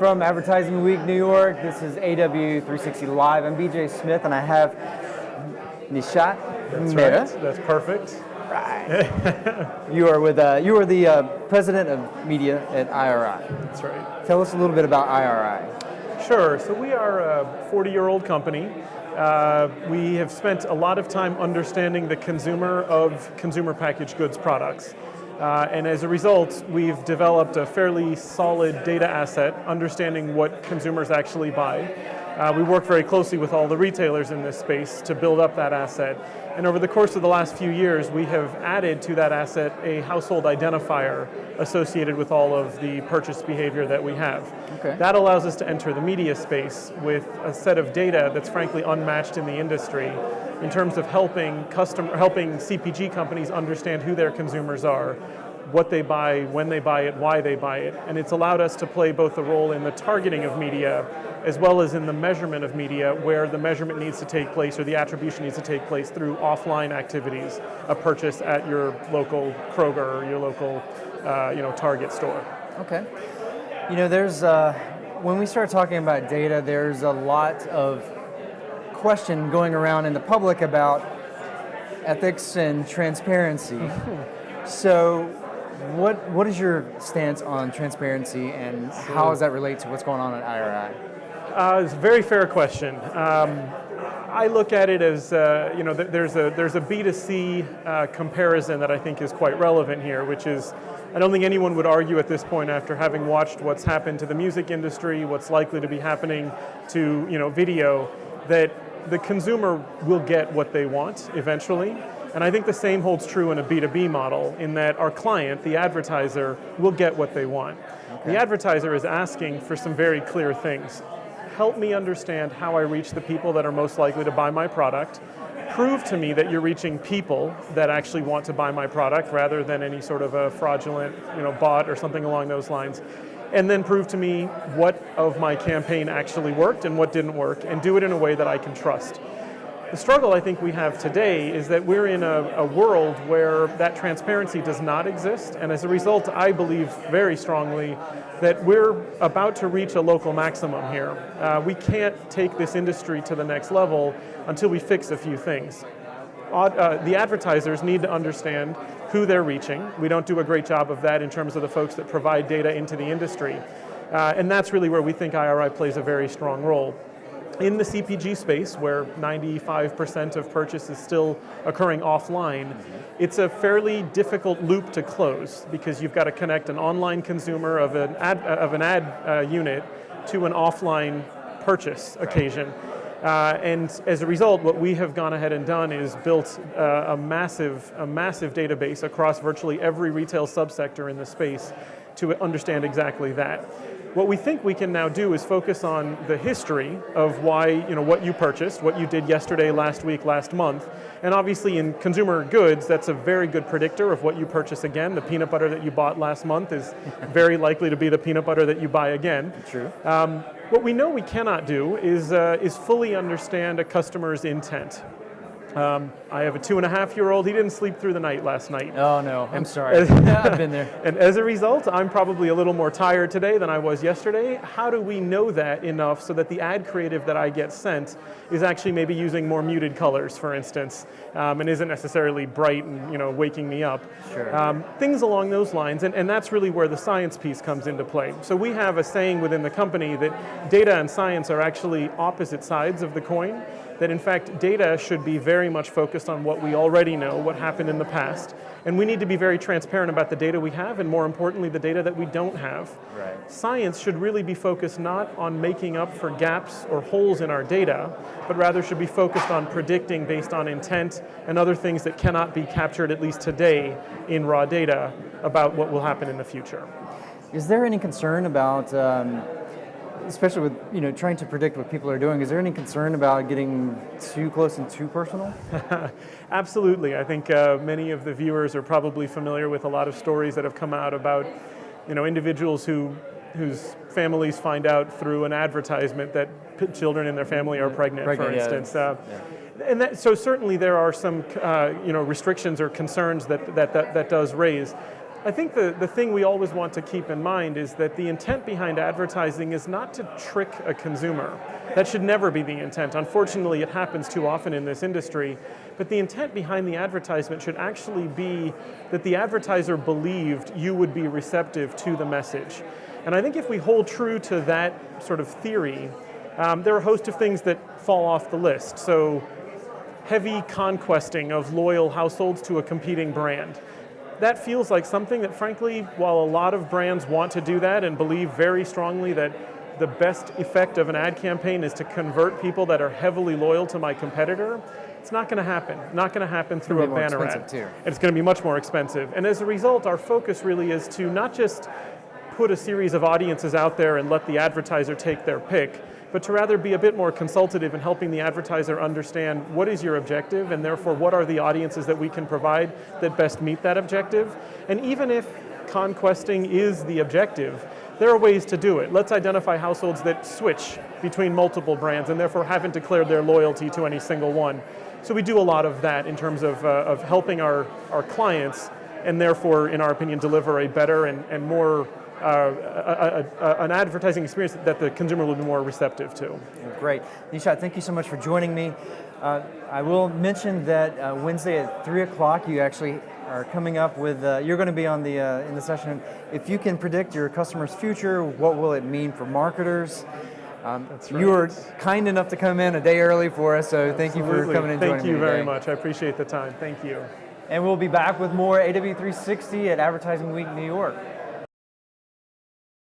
from Advertising Week New York. This is AW360 Live. I'm BJ Smith, and I have Nishat. That's Mehta. right. That's perfect. Right. You are the president of media at IRI. That's right. Tell us a little bit about IRI. Sure. So we are a 40-year-old company. We have spent a lot of time understanding the consumer of consumer packaged goods products. And as a result, we've developed a fairly solid data asset, understanding what consumers actually buy. We work very closely with all the retailers in this space to build up that asset. And over the course of the last few years, we have added to that asset a household identifier associated with all of the purchase behavior that we have. Okay. That allows us to enter the media space with a set of data that's frankly unmatched in the industry in terms of helping CPG companies understand who their consumers are, what they buy, when they buy it, why they buy it. And it's allowed us to play both a role in the targeting of media as well as in the measurement of media, where the measurement needs to take place or the attribution needs to take place through offline activities, a purchase at your local Kroger or your local Target store. Okay. There's when we start talking about data, there's a lot of question going around in the public about ethics and transparency. So what is your stance on transparency, and how does that relate to what's going on at IRI? It's a very fair question. I look at it as, there's a B2C comparison that I think is quite relevant here, which is, I don't think anyone would argue at this point, after having watched what's happened to the music industry, what's likely to be happening to video, that the consumer will get what they want eventually. And I think the same holds true in a B2B model, in that our client, the advertiser, will get what they want. Okay. The advertiser is asking for some very clear things. Help me understand how I reach the people that are most likely to buy my product. Prove to me that you're reaching people that actually want to buy my product rather than any sort of a fraudulent bot or something along those lines. And then prove to me what of my campaign actually worked and what didn't work, and do it in a way that I can trust. The struggle I think we have today is that we're in a world where that transparency does not exist, and as a result, I believe very strongly that we're about to reach a local maximum here. We can't take this industry to the next level until we fix a few things. The advertisers need to understand who they're reaching. We don't do a great job of that in terms of the folks that provide data into the industry. And that's really where we think IRI plays a very strong role. In the CPG space, where 95% of purchase is still occurring offline, it's a fairly difficult loop to close, because you've got to connect an online consumer of an ad unit to an offline purchase occasion. And as a result, what we have gone ahead and done is built a massive database across virtually every retail subsector in the space to understand exactly that. What we think we can now do is focus on the history of why, what you purchased, what you did yesterday, last week, last month. And obviously in consumer goods, that's a very good predictor of what you purchase again. The peanut butter that you bought last month is very likely to be the peanut butter that you buy again. True. What we know we cannot do is fully understand a customer's intent. I have a 2.5-year-old. He didn't sleep through the night last night. Oh no, I'm sorry. I've been there. And as a result, I'm probably a little more tired today than I was yesterday. How do we know that enough so that the ad creative that I get sent is actually maybe using more muted colors, for instance, and isn't necessarily bright and waking me up? Sure. Things along those lines, and that's really where the science piece comes into play. So we have a saying within the company that data and science are actually opposite sides of the coin. That in fact, data should be very much focused on what we already know, what happened in the past, and we need to be very transparent about the data we have, and more importantly, the data that we don't have. Right. Science should really be focused not on making up for gaps or holes in our data, but rather should be focused on predicting based on intent and other things that cannot be captured, at least today, in raw data about what will happen in the future. Is there any concern about especially with trying to predict what people are doing, is there any concern about getting too close and too personal? Absolutely. I think many of the viewers are probably familiar with a lot of stories that have come out about individuals whose families find out through an advertisement that children in their family are pregnant, for instance. And so certainly there are some restrictions or concerns that does raise. I think the thing we always want to keep in mind is that the intent behind advertising is not to trick a consumer. That should never be the intent. Unfortunately, it happens too often in this industry. But the intent behind the advertisement should actually be that the advertiser believed you would be receptive to the message. And I think if we hold true to that sort of theory, there are a host of things that fall off the list. So heavy conquesting of loyal households to a competing brand. That feels like something that, frankly, while a lot of brands want to do that and believe very strongly that the best effect of an ad campaign is to convert people that are heavily loyal to my competitor, it's not going to happen. Not going to happen through a banner ad. Too. It's going to be much more expensive. And as a result, our focus really is to not just put a series of audiences out there and let the advertiser take their pick, but to rather be a bit more consultative in helping the advertiser understand what is your objective, and therefore what are the audiences that we can provide that best meet that objective. And even if conquesting is the objective, there are ways to do it. Let's identify households that switch between multiple brands and therefore haven't declared their loyalty to any single one. So we do a lot of that in terms of helping our clients, and therefore, in our opinion, deliver a better and more an advertising experience that the consumer will be more receptive to. Great. Nishat, thank you so much for joining me. I will mention that Wednesday at 3 o'clock you actually are coming up with, you're going to be on in the session, if you can predict your customer's future, what will it mean for marketers? That's right. You were kind enough to come in a day early for us, so thank you for coming and joining me. Thank you very much. I appreciate the time. Thank you. And we'll be back with more AW360 at Advertising Week New York.